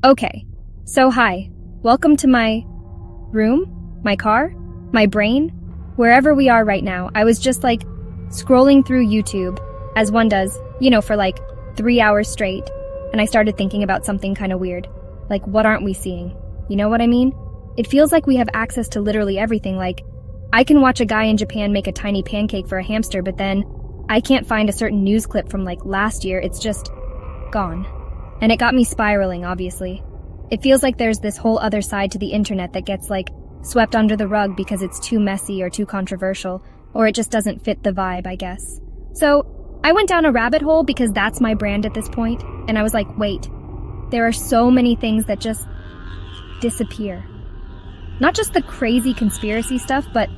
Okay, so hi. Welcome to my room, my car, my brain, wherever we are right now. I was just scrolling through YouTube, as one does, for 3 hours straight, and I started thinking about something kind of weird. Like, what aren't we seeing? You know what I mean? It feels like we have access to literally everything. I can watch a guy in Japan make a tiny pancake for a hamster, but then I can't find a certain news clip from last year. It's just gone. And it got me spiraling, obviously. It feels like there's this whole other side to the internet that gets swept under the rug because it's too messy or too controversial, or it just doesn't fit the vibe, I guess. So I went down a rabbit hole because that's my brand at this point, and I was like, wait, there are so many things that just disappear. Not just the crazy conspiracy stuff, but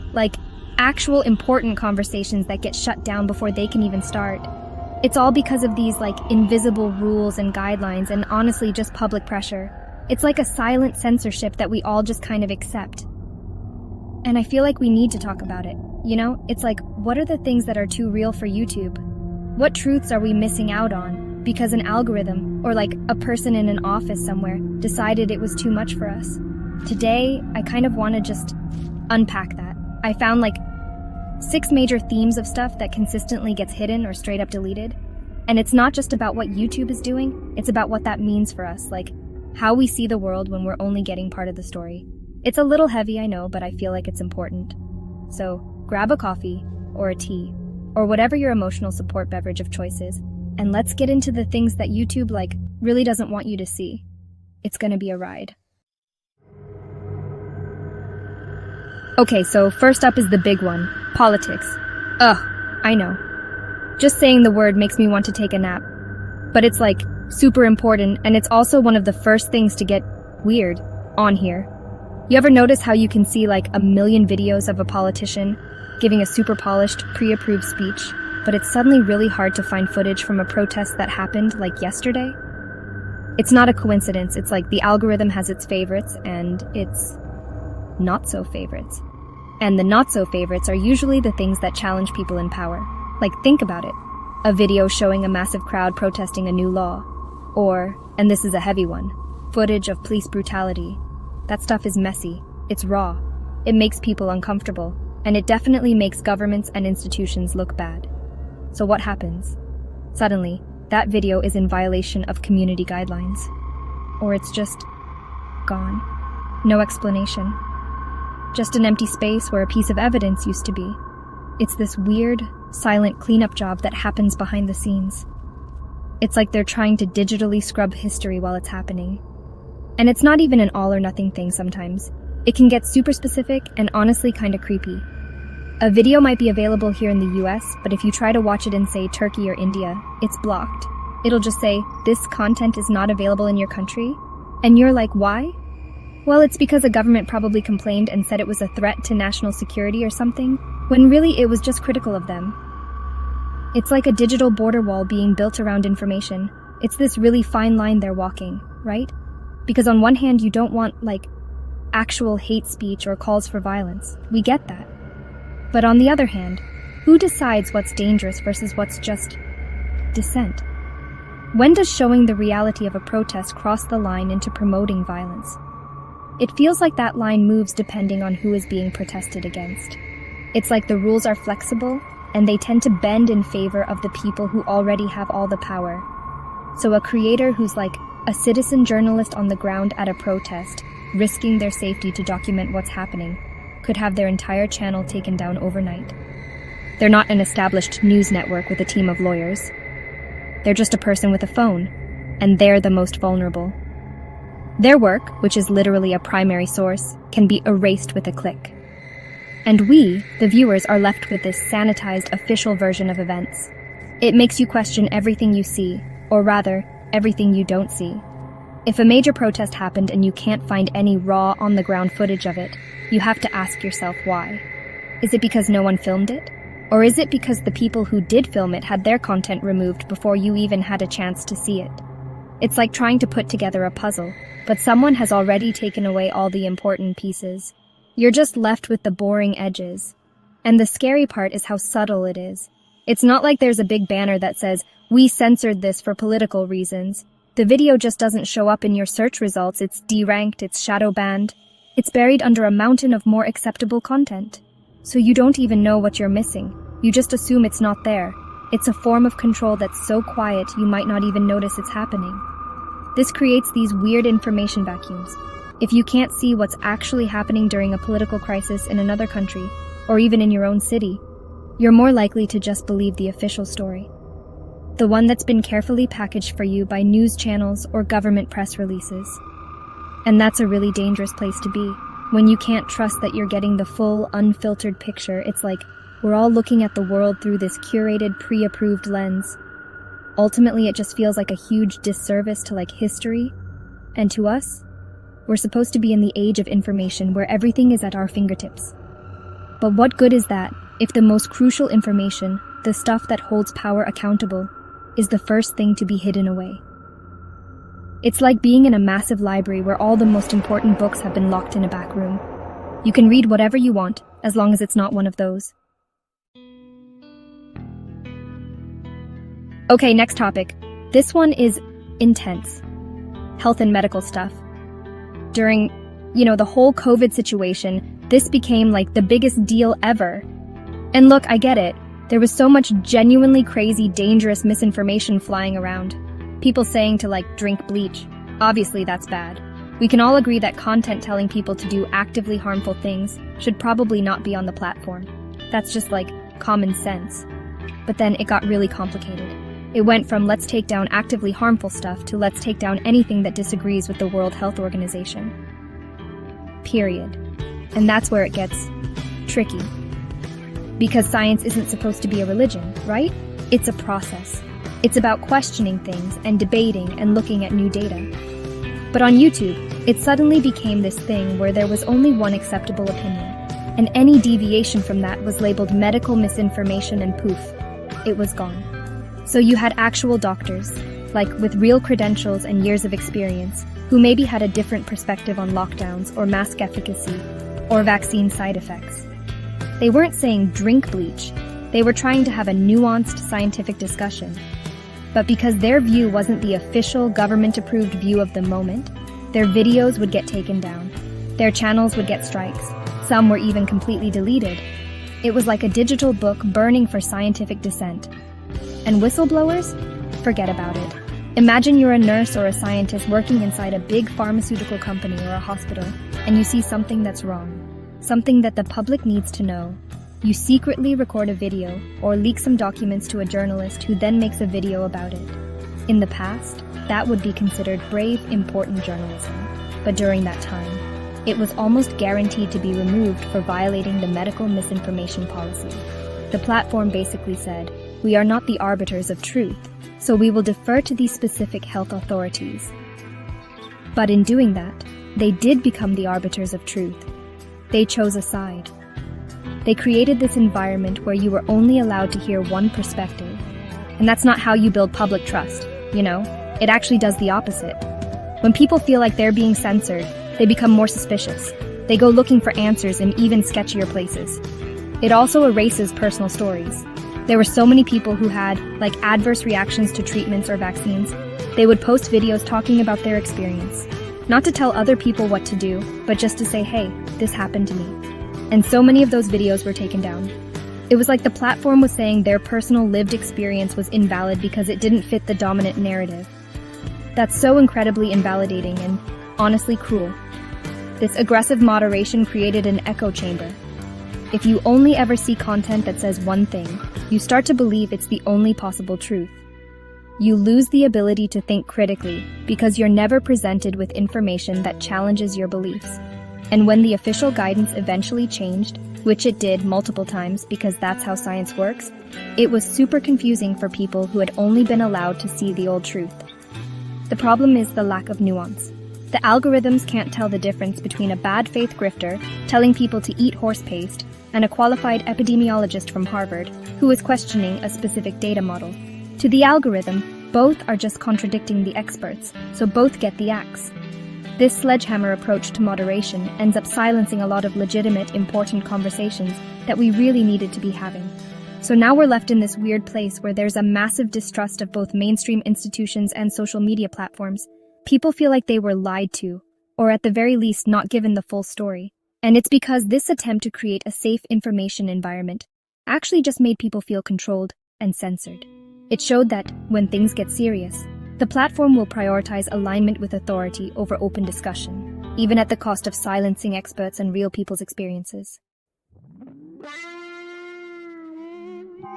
actual important conversations that get shut down before they can even start. It's all because of these invisible rules and guidelines and honestly just public pressure. It's like a silent censorship that we all just kind of accept. And I feel like we need to talk about it. It's what are the things that are too real for YouTube? What truths are we missing out on because an algorithm or a person in an office somewhere decided it was too much for us? Today, I kind of want to just unpack that. I found 6 major themes of stuff that consistently gets hidden or straight up deleted. And it's not just about what YouTube is doing, it's about what that means for us, how we see the world when we're only getting part of the story. It's a little heavy, I know, but I feel like it's important. So grab a coffee or a tea or whatever your emotional support beverage of choice is, and let's get into the things that YouTube really doesn't want you to see. It's gonna be a ride. Okay, so first up is the big one, politics. Ugh, I know. Just saying the word makes me want to take a nap. But it's super important, and it's also one of the first things to get weird on here. You ever notice how you can see a million videos of a politician giving a super polished, pre-approved speech, but it's suddenly really hard to find footage from a protest that happened yesterday? It's not a coincidence. It's the algorithm has its favorites and its not-so-favorites. And the not-so-favorites are usually the things that challenge people in power. Think about it. A video showing a massive crowd protesting a new law. Or, and this is a heavy one, footage of police brutality. That stuff is messy. It's raw. It makes people uncomfortable. And it definitely makes governments and institutions look bad. So what happens? Suddenly, that video is in violation of community guidelines. Or it's just gone. No explanation. Just an empty space where a piece of evidence used to be. It's this weird, silent cleanup job that happens behind the scenes. It's like they're trying to digitally scrub history while it's happening. And it's not even an all-or-nothing thing sometimes. It can get super specific and honestly kind of creepy. A video might be available here in the US, but if you try to watch it in, say, Turkey or India, it's blocked. It'll just say, this content is not available in your country. And you're like, why? Well, it's because a government probably complained and said it was a threat to national security or something, when really it was just critical of them. It's like a digital border wall being built around information. It's this really fine line they're walking, right? Because on one hand, you don't want, actual hate speech or calls for violence. We get that. But on the other hand, who decides what's dangerous versus what's just dissent? When does showing the reality of a protest cross the line into promoting violence? It feels like that line moves depending on who is being protested against. It's like the rules are flexible, and they tend to bend in favor of the people who already have all the power. So a creator who's a citizen journalist on the ground at a protest, risking their safety to document what's happening, could have their entire channel taken down overnight. They're not an established news network with a team of lawyers. They're just a person with a phone, and they're the most vulnerable. Their work, which is literally a primary source, can be erased with a click. And we, the viewers, are left with this sanitized official version of events. It makes you question everything you see, or rather, everything you don't see. If a major protest happened and you can't find any raw, on-the-ground footage of it, you have to ask yourself why. Is it because no one filmed it? Or is it because the people who did film it had their content removed before you even had a chance to see it? It's like trying to put together a puzzle, but someone has already taken away all the important pieces. You're just left with the boring edges. And the scary part is how subtle it is. It's not like there's a big banner that says, "We censored this for political reasons." The video just doesn't show up in your search results, it's deranked, it's shadow banned. It's buried under a mountain of more acceptable content. So you don't even know what you're missing. You just assume it's not there. It's a form of control that's so quiet you might not even notice it's happening. This creates these weird information vacuums. If you can't see what's actually happening during a political crisis in another country, or even in your own city, you're more likely to just believe the official story. The one that's been carefully packaged for you by news channels or government press releases. And that's a really dangerous place to be. When you can't trust that you're getting the full, unfiltered picture, it's like we're all looking at the world through this curated, pre-approved lens. Ultimately, it just feels like a huge disservice to history. And to us, we're supposed to be in the age of information where everything is at our fingertips. But what good is that if the most crucial information, the stuff that holds power accountable, is the first thing to be hidden away? It's like being in a massive library where all the most important books have been locked in a back room. You can read whatever you want, as long as it's not one of those. Okay, next topic. This one is intense. Health and medical stuff. During, the whole COVID situation, this became the biggest deal ever. And look, I get it. There was so much genuinely crazy, dangerous misinformation flying around. People saying to drink bleach. Obviously that's bad. We can all agree that content telling people to do actively harmful things should probably not be on the platform. That's just common sense. But then it got really complicated. It went from let's take down actively harmful stuff to let's take down anything that disagrees with the World Health Organization. Period. And that's where it gets tricky. Because science isn't supposed to be a religion, right? It's a process. It's about questioning things and debating and looking at new data. But on YouTube, it suddenly became this thing where there was only one acceptable opinion, and any deviation from that was labeled medical misinformation and poof, it was gone. So you had actual doctors, with real credentials and years of experience, who maybe had a different perspective on lockdowns or mask efficacy or vaccine side effects. They weren't saying drink bleach, they were trying to have a nuanced scientific discussion. But because their view wasn't the official government-approved view of the moment, their videos would get taken down. Their channels would get strikes. Some were even completely deleted. It was like a digital book burning for scientific dissent. And whistleblowers? Forget about it. Imagine you're a nurse or a scientist working inside a big pharmaceutical company or a hospital, and you see something that's wrong. Something that the public needs to know. You secretly record a video or leak some documents to a journalist who then makes a video about it. In the past, that would be considered brave, important journalism. But during that time, it was almost guaranteed to be removed for violating the medical misinformation policy. The platform basically said, "We are not the arbiters of truth, so we will defer to these specific health authorities." But in doing that, they did become the arbiters of truth. They chose a side. They created this environment where you were only allowed to hear one perspective. And that's not how you build public trust, It actually does the opposite. When people feel like they're being censored, they become more suspicious. They go looking for answers in even sketchier places. It also erases personal stories. There were so many people who had, adverse reactions to treatments or vaccines. They would post videos talking about their experience. Not to tell other people what to do, but just to say, hey, this happened to me. And so many of those videos were taken down. It was like the platform was saying their personal lived experience was invalid because it didn't fit the dominant narrative. That's so incredibly invalidating and honestly cruel. This aggressive moderation created an echo chamber. If you only ever see content that says one thing, you start to believe it's the only possible truth. You lose the ability to think critically because you're never presented with information that challenges your beliefs. And when the official guidance eventually changed, which it did multiple times because that's how science works, it was super confusing for people who had only been allowed to see the old truth. The problem is the lack of nuance. The algorithms can't tell the difference between a bad faith grifter telling people to eat horse paste and a qualified epidemiologist from Harvard who is questioning a specific data model. To the algorithm, both are just contradicting the experts, so both get the axe. This sledgehammer approach to moderation ends up silencing a lot of legitimate, important conversations that we really needed to be having. So now we're left in this weird place where there's a massive distrust of both mainstream institutions and social media platforms. People feel like they were lied to, or at the very least not given the full story. And it's because this attempt to create a safe information environment actually just made people feel controlled and censored. It showed that, when things get serious, the platform will prioritize alignment with authority over open discussion, even at the cost of silencing experts and real people's experiences.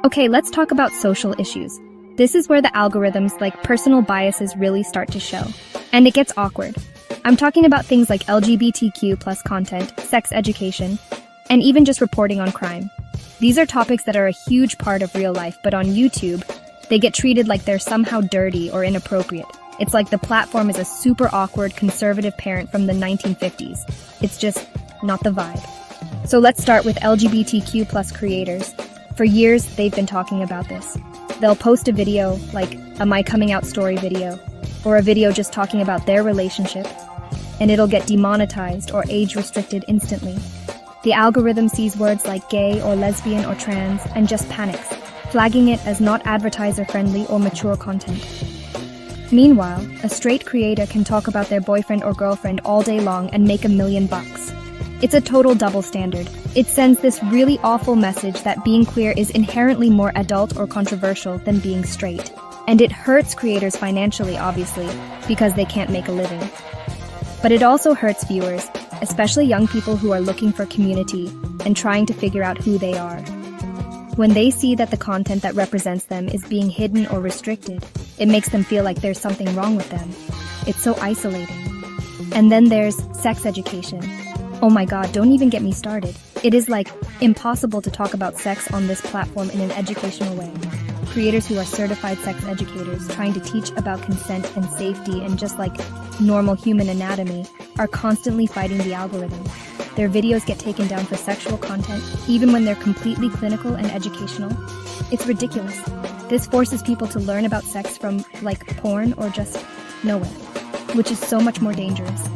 Okay, let's talk about social issues. This is where the algorithms like personal biases really start to show. And it gets awkward. I'm talking about things like LGBTQ plus content, sex education, and even just reporting on crime. These are topics that are a huge part of real life, but on YouTube, they get treated like they're somehow dirty or inappropriate. It's like the platform is a super awkward conservative parent from the 1950s. It's just not the vibe. So let's start with LGBTQ plus creators. For years, they've been talking about this. They'll post a video, like a My Coming Out story video, or a video just talking about their relationship, and it'll get demonetized or age-restricted instantly. The algorithm sees words like gay or lesbian or trans and just panics, flagging it as not advertiser-friendly or mature content. Meanwhile, a straight creator can talk about their boyfriend or girlfriend all day long and make $1 million. It's a total double standard. It sends this really awful message that being queer is inherently more adult or controversial than being straight. And it hurts creators financially, obviously, because they can't make a living. But it also hurts viewers, especially young people who are looking for community and trying to figure out who they are. When they see that the content that represents them is being hidden or restricted, it makes them feel like there's something wrong with them. It's so isolating. And then there's sex education. Oh my god, don't even get me started. It is like impossible to talk about sex on this platform in an educational way. Creators who are certified sex educators trying to teach about consent and safety and just like normal human anatomy are constantly fighting the algorithm. Their videos get taken down for sexual content, even when they're completely clinical and educational. It's ridiculous. This forces people to learn about sex from, like, porn or just nowhere, which is so much more dangerous.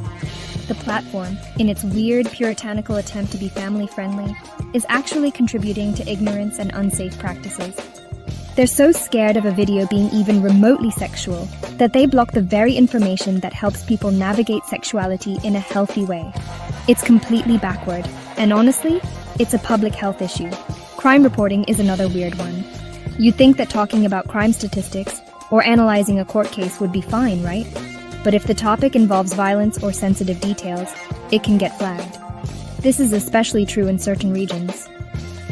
The platform, in its weird puritanical attempt to be family-friendly, is actually contributing to ignorance and unsafe practices. They're so scared of a video being even remotely sexual that they block the very information that helps people navigate sexuality in a healthy way. It's completely backward, and honestly, it's a public health issue. Crime reporting is another weird one. You'd think that talking about crime statistics or analyzing a court case would be fine, right? But if the topic involves violence or sensitive details, it can get flagged. This is especially true in certain regions.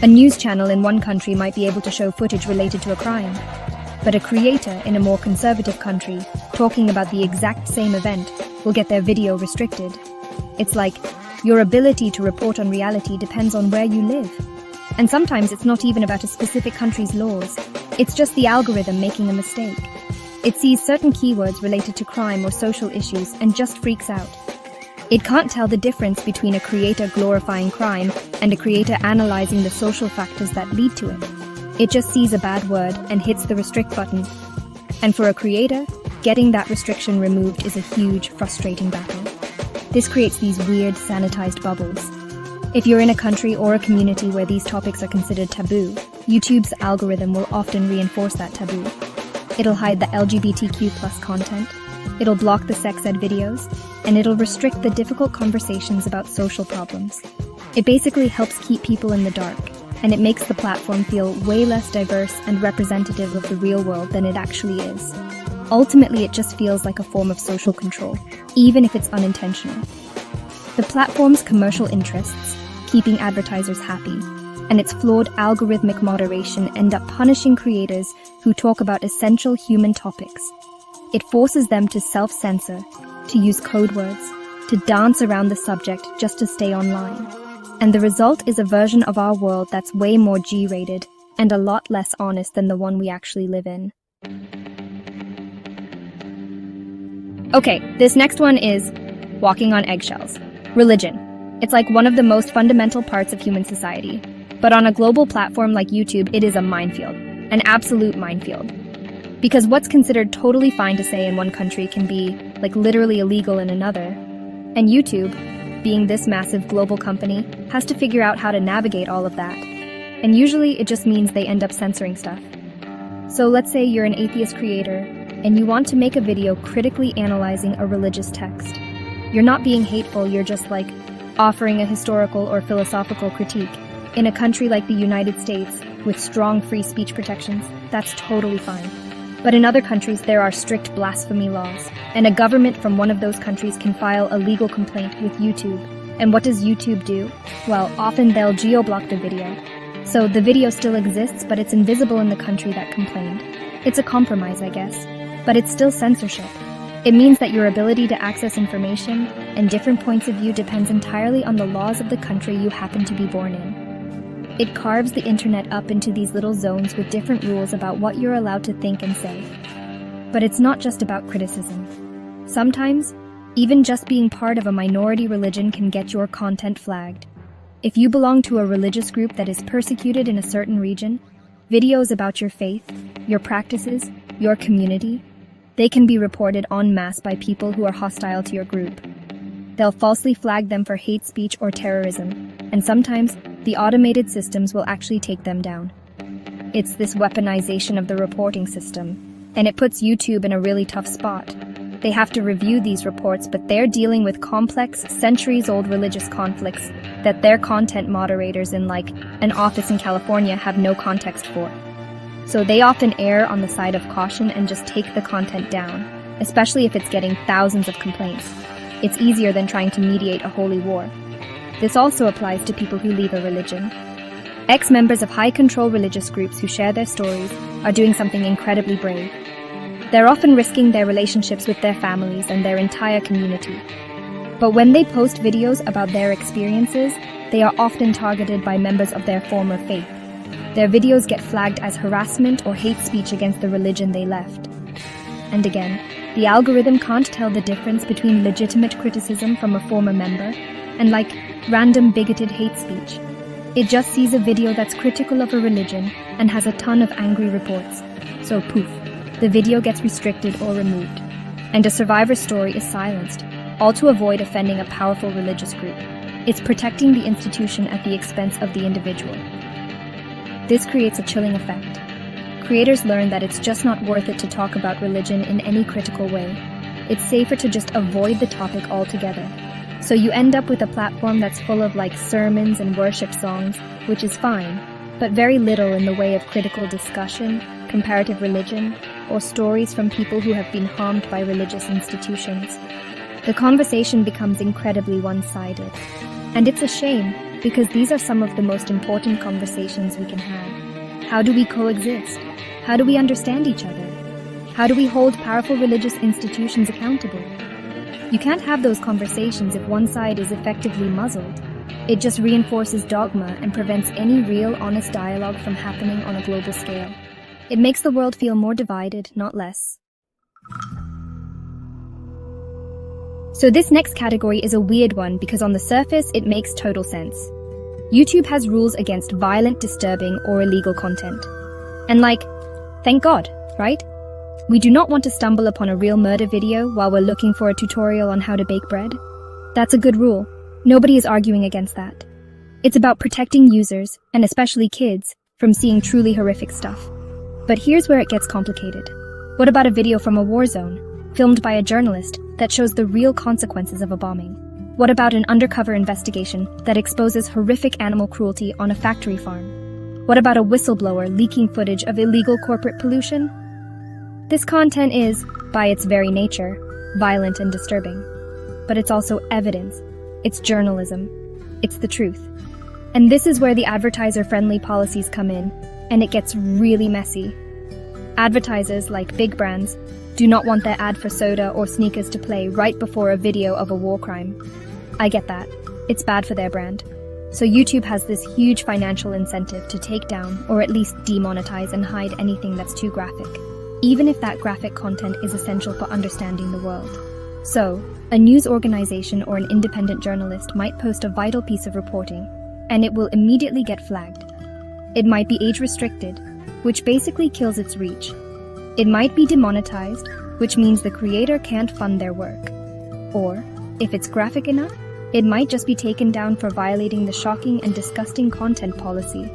A news channel in one country might be able to show footage related to a crime, but a creator in a more conservative country talking about the exact same event will get their video restricted. It's like, your ability to report on reality depends on where you live. And sometimes it's not even about a specific country's laws. It's just the algorithm making a mistake. It sees certain keywords related to crime or social issues and just freaks out. It can't tell the difference between a creator glorifying crime and a creator analyzing the social factors that lead to it. It just sees a bad word and hits the restrict button. And for a creator, getting that restriction removed is a huge, frustrating battle. This creates these weird, sanitized bubbles. If you're in a country or a community where these topics are considered taboo, YouTube's algorithm will often reinforce that taboo. It'll hide the LGBTQ plus content, it'll block the sex ed videos, and it'll restrict the difficult conversations about social problems. It basically helps keep people in the dark, and it makes the platform feel way less diverse and representative of the real world than it actually is. Ultimately, it just feels like a form of social control, even if it's unintentional. The platform's commercial interests, keeping advertisers happy, and its flawed algorithmic moderation end up punishing creators who talk about essential human topics. It forces them to self-censor, to use code words, to dance around the subject just to stay online. And the result is a version of our world that's way more G-rated and a lot less honest than the one we actually live in. Okay, this next one is walking on eggshells. Religion. It's like one of the most fundamental parts of human society. But on a global platform like YouTube, it is a minefield. An absolute minefield. Because what's considered totally fine to say in one country can be, like, literally illegal in another. And YouTube, being this massive global company, has to figure out how to navigate all of that. and usually it just means they end up censoring stuff. So let's say you're an atheist creator, and you want to make a video critically analyzing a religious text. You're not being hateful, you're just like offering a historical or philosophical critique. In a country like the United States, with strong free speech protections, that's totally fine. But in other countries, there are strict blasphemy laws, and a government from one of those countries can file a legal complaint with YouTube. And what does YouTube do? Well, often they'll geo-block the video. So the video still exists, but it's invisible in the country that complained. It's a compromise, I guess, but it's still censorship. It means that your ability to access information and different points of view depends entirely on the laws of the country you happen to be born in. It carves the internet up into these little zones with different rules about what you're allowed to think and say. But it's not just about criticism. Sometimes, even just being part of a minority religion can get your content flagged. If you belong to a religious group that is persecuted in a certain region, videos about your faith, your practices, your community, they can be reported en masse by people who are hostile to your group. They'll falsely flag them for hate speech or terrorism, and sometimes the automated systems will actually take them down. It's this weaponization of the reporting system, and it puts YouTube in a really tough spot. They have to review these reports, but they're dealing with complex, centuries-old religious conflicts that their content moderators in like an office in California have no context for. So they often err on the side of caution and just take the content down, especially if it's getting thousands of complaints. It's easier than trying to mediate a holy war. This also applies to people who leave a religion. Ex-members of high-control religious groups who share their stories are doing something incredibly brave. They're often risking their relationships with their families and their entire community. But when they post videos about their experiences, they are often targeted by members of their former faith. Their videos get flagged as harassment or hate speech against the religion they left. And again, the algorithm can't tell the difference between legitimate criticism from a former member and like random bigoted hate speech. It just sees a video that's critical of a religion and has a ton of angry reports. So poof, the video gets restricted or removed. And a survivor's story is silenced, all to avoid offending a powerful religious group. It's protecting the institution at the expense of the individual. This creates a chilling effect. Creators learn that it's just not worth it to talk about religion in any critical way. It's safer to just avoid the topic altogether. So you end up with a platform that's full of like sermons and worship songs, which is fine, but very little in the way of critical discussion, comparative religion, or stories from people who have been harmed by religious institutions. The conversation becomes incredibly one-sided. And it's a shame, because these are some of the most important conversations we can have. How do we coexist? How do we understand each other? How do we hold powerful religious institutions accountable? You can't have those conversations if one side is effectively muzzled. It just reinforces dogma and prevents any real, honest dialogue from happening on a global scale. It makes the world feel more divided, not less. So this next category is a weird one because on the surface, it makes total sense. YouTube has rules against violent, disturbing, or illegal content. And like, thank God, right? We do not want to stumble upon a real murder video while we're looking for a tutorial on how to bake bread. That's a good rule. Nobody is arguing against that. It's about protecting users, and especially kids, from seeing truly horrific stuff. But here's where it gets complicated. What about a video from a war zone, filmed by a journalist, that shows the real consequences of a bombing? What about an undercover investigation that exposes horrific animal cruelty on a factory farm? What about a whistleblower leaking footage of illegal corporate pollution? This content is, by its very nature, violent and disturbing. But it's also evidence. It's journalism. It's the truth. And this is where the advertiser-friendly policies come in, and it gets really messy. Advertisers, like big brands, do not want their ad for soda or sneakers to play right before a video of a war crime. I get that. It's bad for their brand. So YouTube has this huge financial incentive to take down or at least demonetize and hide anything that's too graphic, even if that graphic content is essential for understanding the world. So, a news organization or an independent journalist might post a vital piece of reporting, and it will immediately get flagged. It might be age-restricted, which basically kills its reach. It might be demonetized, which means the creator can't fund their work. Or, if it's graphic enough, it might just be taken down for violating the shocking and disgusting content policy.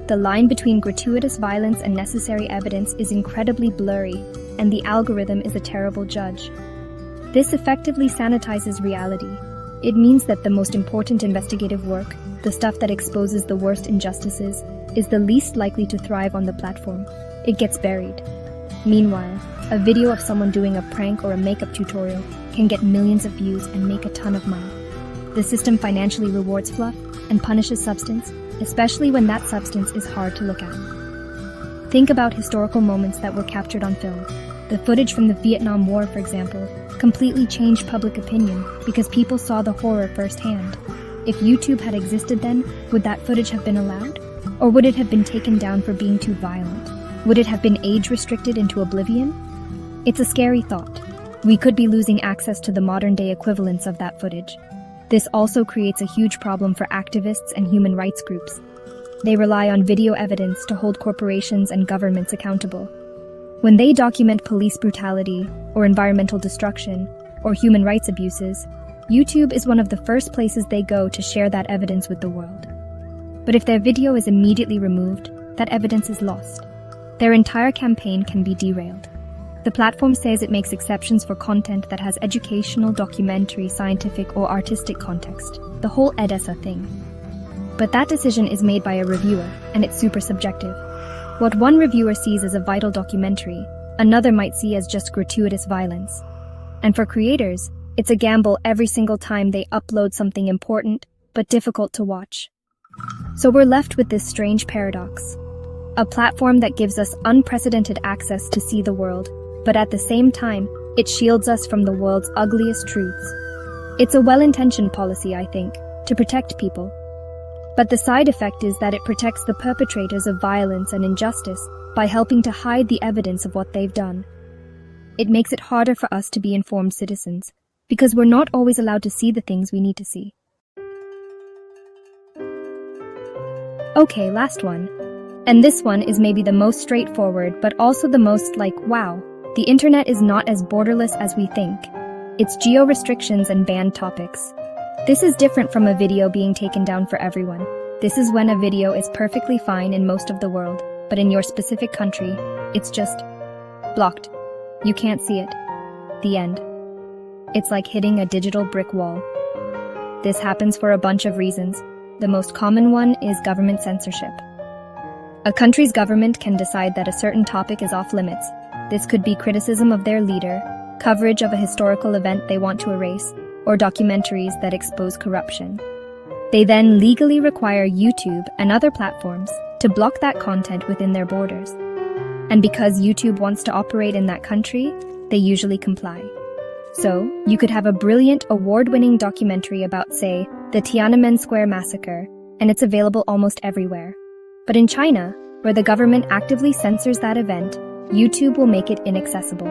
The line between gratuitous violence and necessary evidence is incredibly blurry, and the algorithm is a terrible judge. This effectively sanitizes reality. It means that the most important investigative work, the stuff that exposes the worst injustices, is the least likely to thrive on the platform. It gets buried. Meanwhile, a video of someone doing a prank or a makeup tutorial can get millions of views and make a ton of money. The system financially rewards fluff and punishes substance, especially when that substance is hard to look at. Think about historical moments that were captured on film. The footage from the Vietnam War, for example, completely changed public opinion because people saw the horror firsthand. If YouTube had existed then, would that footage have been allowed? Or would it have been taken down for being too violent? Would it have been age-restricted into oblivion? It's a scary thought. We could be losing access to the modern-day equivalents of that footage. This also creates a huge problem for activists and human rights groups. They rely on video evidence to hold corporations and governments accountable. When they document police brutality, or environmental destruction, or human rights abuses, YouTube is one of the first places they go to share that evidence with the world. But if their video is immediately removed, that evidence is lost. Their entire campaign can be derailed. The platform says it makes exceptions for content that has educational, documentary, scientific, or artistic context. The whole EDSA thing. But that decision is made by a reviewer, and it's super subjective. What one reviewer sees as a vital documentary, another might see as just gratuitous violence. And for creators, it's a gamble every single time they upload something important, but difficult to watch. So we're left with this strange paradox. A platform that gives us unprecedented access to see the world, but at the same time, it shields us from the world's ugliest truths. It's a well-intentioned policy, I think, to protect people. But the side effect is that it protects the perpetrators of violence and injustice by helping to hide the evidence of what they've done. It makes it harder for us to be informed citizens, because we're not always allowed to see the things we need to see. Okay, last one. And this one is maybe the most straightforward, but also the most like, wow, the internet is not as borderless as we think. It's geo-restrictions and banned topics. This is different from a video being taken down for everyone. This is when a video is perfectly fine in most of the world, but in your specific country, it's just blocked. You can't see it. The end. It's like hitting a digital brick wall. This happens for a bunch of reasons. The most common one is government censorship. A country's government can decide that a certain topic is off limits. This could be criticism of their leader, coverage of a historical event they want to erase, or documentaries that expose corruption. They then legally require YouTube and other platforms to block that content within their borders. And because YouTube wants to operate in that country, they usually comply. So, you could have a brilliant, award-winning documentary about, say, the Tiananmen Square massacre, and it's available almost everywhere. But in China, where the government actively censors that event, YouTube will make it inaccessible.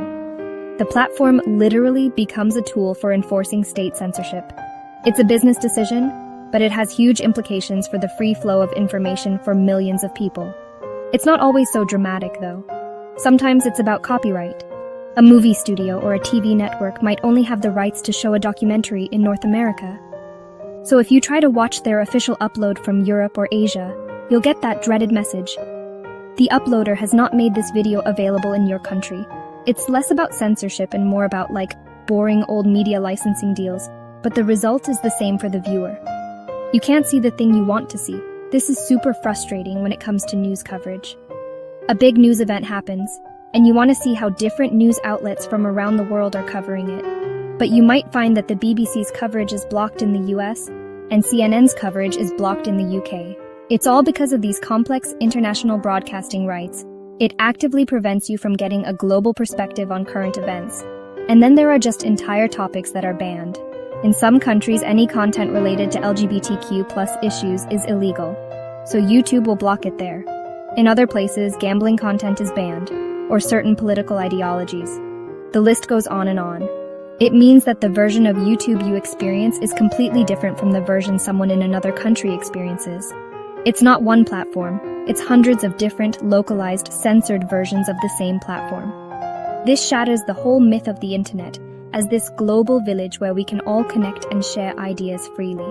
The platform literally becomes a tool for enforcing state censorship. It's a business decision, but it has huge implications for the free flow of information for millions of people. It's not always so dramatic, though. Sometimes it's about copyright. A movie studio or a TV network might only have the rights to show a documentary in North America. So if you try to watch their official upload from Europe or Asia, you'll get that dreaded message. The uploader has not made this video available in your country. It's less about censorship and more about, boring old media licensing deals, but the result is the same for the viewer. You can't see the thing you want to see. This is super frustrating when it comes to news coverage. A big news event happens, and you want to see how different news outlets from around the world are covering it. But you might find that the BBC's coverage is blocked in the US, and CNN's coverage is blocked in the UK. It's all because of these complex international broadcasting rights. It actively prevents you from getting a global perspective on current events. And then there are just entire topics that are banned. In some countries, any content related to LGBTQ+ issues is illegal, so YouTube will block it there. In other places, gambling content is banned, or certain political ideologies. The list goes on and on. It means that the version of YouTube you experience is completely different from the version someone in another country experiences. It's not one platform, it's hundreds of different, localized, censored versions of the same platform. This shatters the whole myth of the internet as this global village where we can all connect and share ideas freely.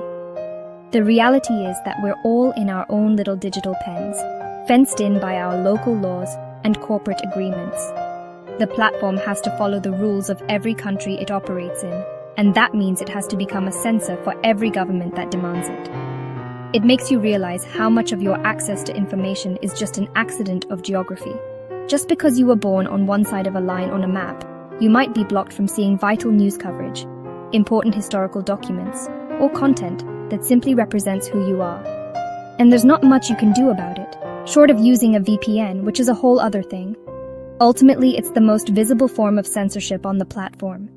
The reality is that we're all in our own little digital pens, fenced in by our local laws and corporate agreements. The platform has to follow the rules of every country it operates in, and that means it has to become a censor for every government that demands it. It makes you realize how much of your access to information is just an accident of geography. Just because you were born on one side of a line on a map, you might be blocked from seeing vital news coverage, important historical documents, or content that simply represents who you are. And there's not much you can do about it, short of using a VPN, which is a whole other thing. Ultimately, it's the most visible form of censorship on the platform.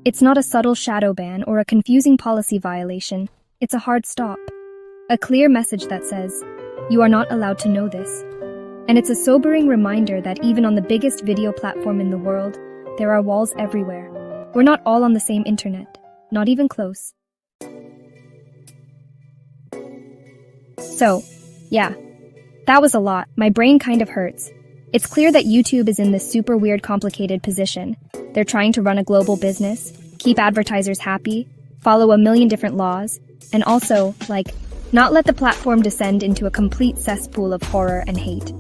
It's not a subtle shadow ban or a confusing policy violation, it's a hard stop. A clear message that says, you are not allowed to know this. And it's a sobering reminder that even on the biggest video platform in the world, there are walls everywhere. We're not all on the same internet, not even close. So, yeah, that was a lot. My brain kind of hurts. It's clear that YouTube is in this super weird, complicated position. They're trying to run a global business, keep advertisers happy, follow a million different laws, and also, not let the platform descend into a complete cesspool of horror and hate.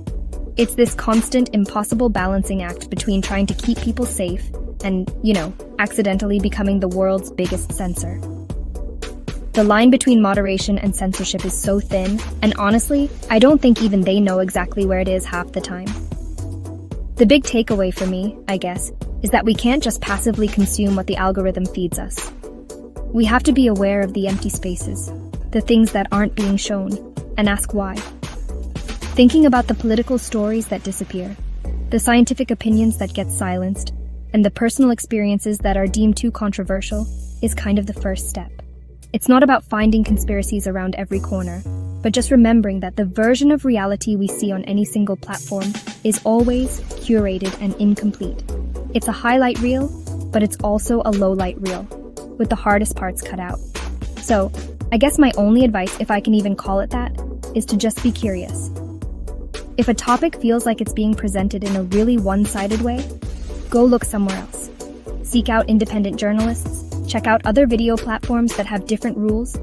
It's this constant, impossible balancing act between trying to keep people safe and, accidentally becoming the world's biggest censor. The line between moderation and censorship is so thin, and honestly, I don't think even they know exactly where it is half the time. The big takeaway for me, I guess, is that we can't just passively consume what the algorithm feeds us. We have to be aware of the empty spaces, the things that aren't being shown, and ask why. Thinking about the political stories that disappear, the scientific opinions that get silenced, and the personal experiences that are deemed too controversial is kind of the first step. It's not about finding conspiracies around every corner, but just remembering that the version of reality we see on any single platform is always curated and incomplete. It's a highlight reel, but it's also a low-light reel, with the hardest parts cut out. So, I guess my only advice, if I can even call it that, is to just be curious. If a topic feels like it's being presented in a really one-sided way, go look somewhere else. Seek out independent journalists, check out other video platforms that have different rules,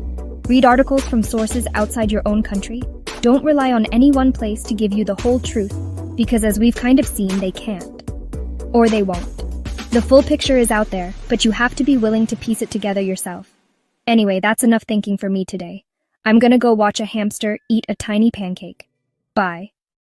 read articles from sources outside your own country. Don't rely on any one place to give you the whole truth, because as we've kind of seen, they can't. Or they won't. The full picture is out there, but you have to be willing to piece it together yourself. Anyway, that's enough thinking for me today. I'm gonna go watch a hamster eat a tiny pancake. Bye.